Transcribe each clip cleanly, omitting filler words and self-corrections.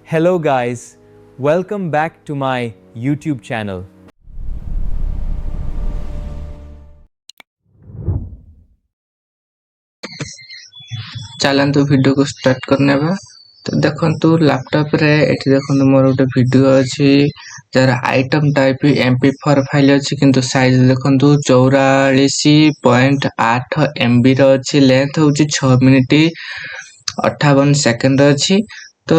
Hello guys, welcome back to my YouTube channel. चलतु video को start करने बा। तो देखंतु लैपटॉप रे एठी देखंतु मोर गोटे वीडियो अछि jar item type MP4 file अछि किंतु साइज देखंतु 44.8 MB रो अछि। लेंथ होछि 6 मिनिट 58 सेकंड अछि। तो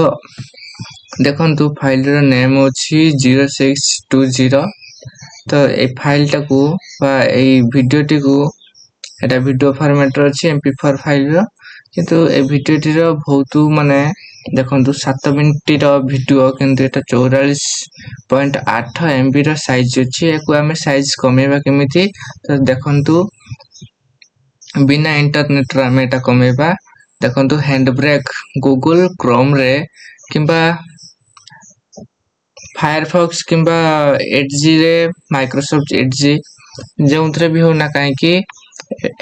देखंतु फाइल रो नेम अछि 0620। तो ए फाइल टाकू बा ए वीडियो टिकू एटा वीडियो फॉर्मेट रो अछि MP4 फाइल रो किंतु ए वीडियो टिरो बहुत माने देखंतु 7 मिनिट रो वीडियो किंतु एटा 44.8 MB रो साइज अछि। एको हमें साइज कमेबा केमिति तो देखंतु बिना इंटरनेट रे हमें एटा कमेबा। देखंतु हैंड ब्रेक गूगल क्रोम रे किंबा फायरफॉक्स किंबा एज रे माइक्रोसॉफ्ट एज जोंथरे भी होना काहे कि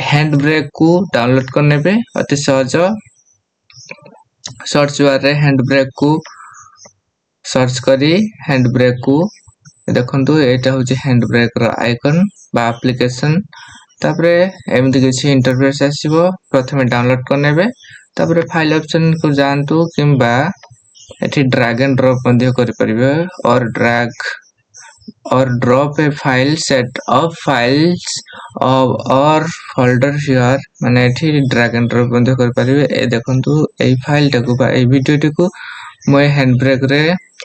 हैंड ब्रेक को डाउनलोड करने पे अति सहज सर्च बार रे हैंड ब्रेक को सर्च करी हैंड ब्रेक को देखंतु एटा होची हैंड ब्रेक रो आइकन बा एप्लीकेशन। तापरे एमति किछि इंटरफेस आसीबो। प्रथमे डाउनलोड करनेबे तापरे फाइल ऑप्शन को जानतु किंबा एठी ड्रैग एंड ड्रॉप मध्य करि परिबे or drop a file set of files or folder here माने एठी ड्रैग एंड ड्रॉप मध्य करि परिबे। ए देखंतु ए फाइल टाकू बा ए वीडियो टिकू मोय हैंड ब्रेक रे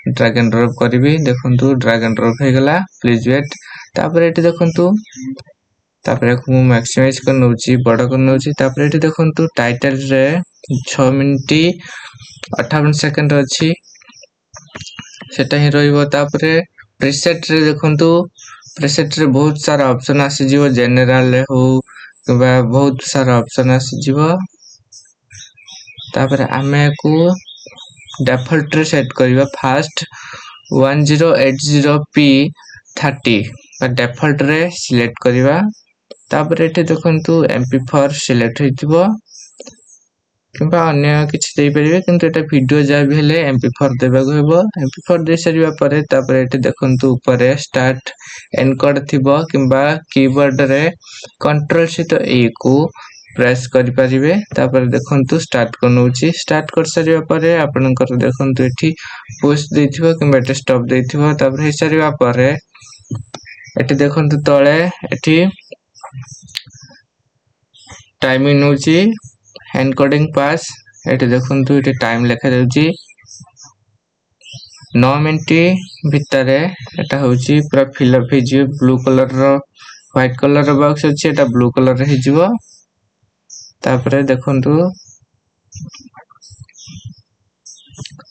ड्रैग एंड ड्रॉप करबी। देखंतु ड्रैग एंड ड्रॉप हे गला प्लीज वेट। तापरे एठी देखंतु तापरे को मैक्सिमाइज कर नउची बडा कर नउची। तापरे एठी देखंतु टाइटल रे 6 मिनिट 58 सेकंड अछि सेटा ही रहइबो। तापरे प्रीसेट रे देखंतु प्रीसेट रे बहुत सारा ऑप्शन आसी जीवो जनरल रे हो किबा बहुत सारा ऑप्शन आसी जीवो। तापरे हमें को डिफॉल्ट रे सेट करबा फास्ट 1080p30 डिफॉल्ट रे सिलेक्ट करबा। तापरे एठी देखंतु MP4 सिलेक्ट होइतिबो किंबा अन्य किछि देइ परिबे किंतु एटा वीडियो जा भी हेले MP4 देबा को हेबो। MP4 दे सरिबा परे तापरे एठी देखंतु ऊपर स्टार्ट एनकोड थिबो किंबा कीबोर्ड रे कंट्रोल सहित ए को प्रेस करि परिबे। तापरे देखंतु स्टार्ट करनउची स्टार्ट कर सरिबा परे आपनकर देखंतु एठी पुश देथिबो किंबा एठी स्टॉप देथिबो। तापरे हे सरिबा परे एठी देखंतु तळे एठी टाइमिंग नउची एनकोडिंग पास एठी देखंतु एठी टाइम लेखा जाउची 9 मिनिट भितरे एटा होची पूरा फिल अप हे जिवो। ब्लू कलर रो व्हाइट कलर रो बॉक्स अछि एटा ब्लू कलर रे हे जिवो। तापरे देखंतु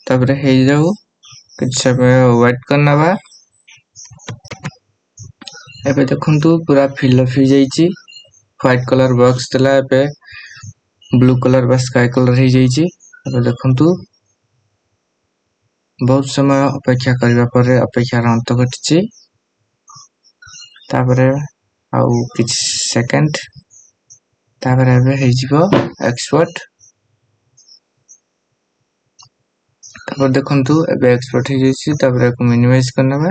तापरे हे जाऊ किछ समय वेट करना बा। एबे देखंतु पूरा फिल अप हे जाईची व्हाइट कलर बॉक्स तला एबे ब्लू कलर बा स्काई कलर हे जाईची। एबे देखंतु बहुत समय अपेक्षा करबा परे अपेक्षा अंत घटिची। तापरे आउ किछ सेकंड तापरे एबे हे जिवो एक्सपोर्ट। तापर देखंतु एबे एक्सपोर्ट हे जाईची। तापरे को मिनिमाइज करना बा।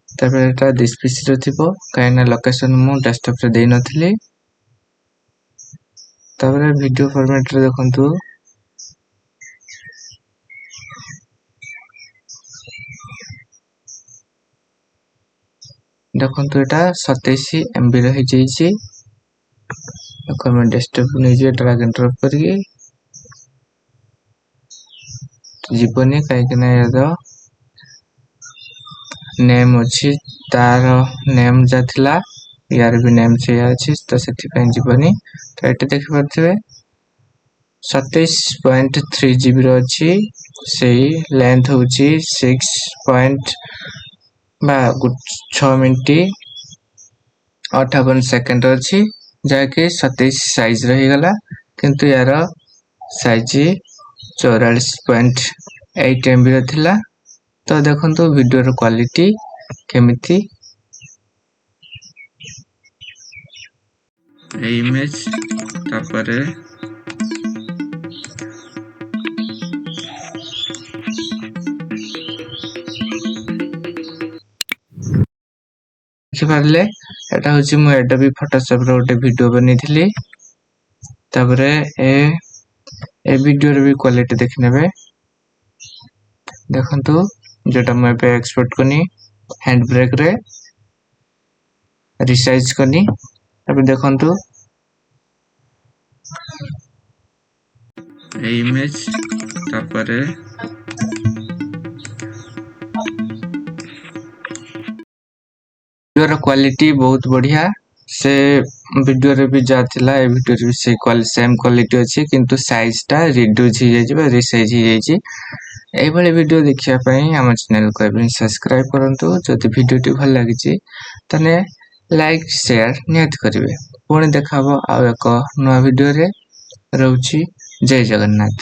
तापरे एटा दिस पीसी रो थिबो काइना लोकेशन मु डेस्कटॉप रे देइ नथिली। तापरे वीडियो फॉर्मेट रे देखंतु देखंतु एटा 27 MB रे हे जाईची। एको हम डेस्कटॉप ने जे ड्रैग एंड ड्रॉप करके जीवनी काहे कि ना यादो नेम अछि तार नेम जाथिला यार भी नेम से अछि तो सेति पे जीवनी। तो एटे देख परथिबे 27.3 GB रो अछि सेही लेंथ होची 6 मिनिट 58 सेकंड अछि जाके 27 साइज रही गला किंतु यार साइज 44.8 MB रो थिला। तो देखंतु वीडियो रो क्वालिटी केमिति इमेज तापरे पारले एटा होची मु एडोबी फोटोशॉप रो गोटे वीडियो बनेइथिली तापरे ए वीडियो रे भी क्वालिटी देखि नेबे देखंतु जेटा मैं पे एक्सपोर्ट कनी हैंड ब्रेक रे रिसाइज कनी अबे देखंतु ए इमेज तापरे वीडियो रो क्वालिटी बहुत बढ़िया से वीडियो रे भी जाथिला ए वीडियो रे भी से सेम क्वालिटी अछि किंतु साइज टा रिड्यूस हो जाई बा रिसाइज हो जाई एई भली वीडियो देखिया पई हम चैनल को भी सब्सक्राइब करंतु जदि वीडियो टी भल लागिछि तने लाइक शेयर नियत करिवे पुणी देखाबो आ एक नवा वीडियो रे रहउछि जय जगन्नाथ।